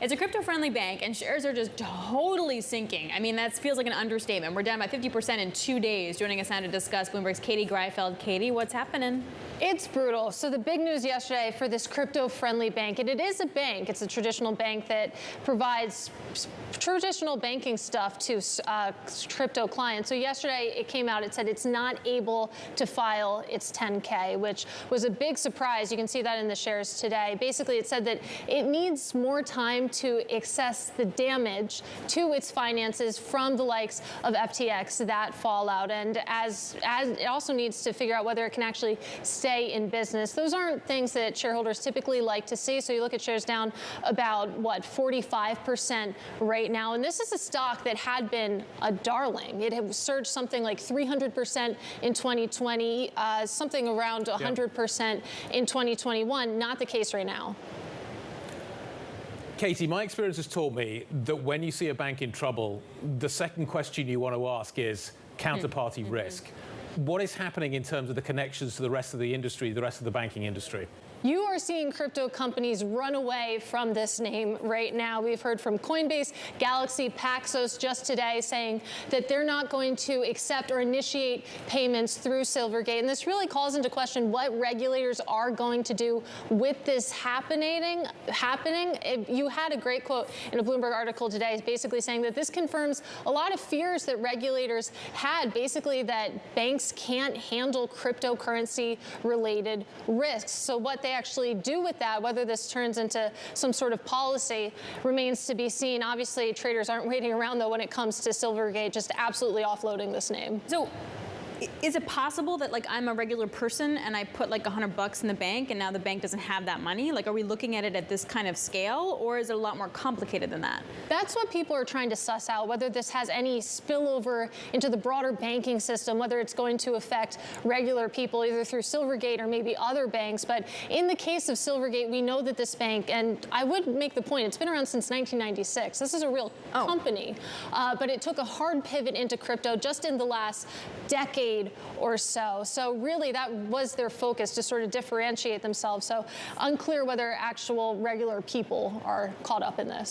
It's a crypto-friendly bank, and shares are just totally sinking. I mean, that feels like an understatement. We're down by 50% in 2 days. Joining us now to discuss Bloomberg's Katie Greifeld. Katie, what's happening? It's brutal. So the big news yesterday for this crypto-friendly bank, and it is a bank. It's a traditional bank that provides traditional banking stuff to crypto clients. So yesterday it came out, it said it's not able to file its 10K, which was a big surprise. You can see that in the shares today. Basically, it said that it needs more time to assess the damage to its finances from the likes of FTX, that fallout, and as it also needs to figure out whether it can actually stay in business. Those aren't things that shareholders typically like to see. So you look at shares down about, what, 45% right now. And this is a stock that had been a darling. It had surged something like 300% in 2020, something around 100% in 2021. Not the case right now. Katie, my experience has taught me that when you see a bank in trouble, the second question you want to ask is counterparty risk. What is happening in terms of the connections to the rest of the industry, the rest of the banking industry? You are seeing crypto companies run away from this name right now. We've heard from Coinbase, Galaxy, Paxos just today saying that they're not going to accept or initiate payments through Silvergate. And this really calls into question what regulators are going to do with this happening. You had a great quote in a Bloomberg article today basically saying that this confirms a lot of fears that regulators had, basically that banks can't handle cryptocurrency related risks. So what they actually do with that, whether this turns into some sort of policy, remains to be seen. Obviously, traders aren't waiting around, though, when it comes to Silvergate just absolutely offloading this name. So is it possible that, like, I'm a regular person and I put like $100 in the bank and now the bank doesn't have that money? Like, are we looking at it at this kind of scale, or is it a lot more complicated than that? That's what people are trying to suss out, whether this has any spillover into the broader banking system, whether it's going to affect regular people either through Silvergate or maybe other banks. But in the case of Silvergate, we know that this bank, and I would make the point, it's been around since 1996. This is a real company, but it took a hard pivot into crypto just in the last decade or so. So really that was their focus, to sort of differentiate themselves. So unclear whether actual regular people are caught up in this.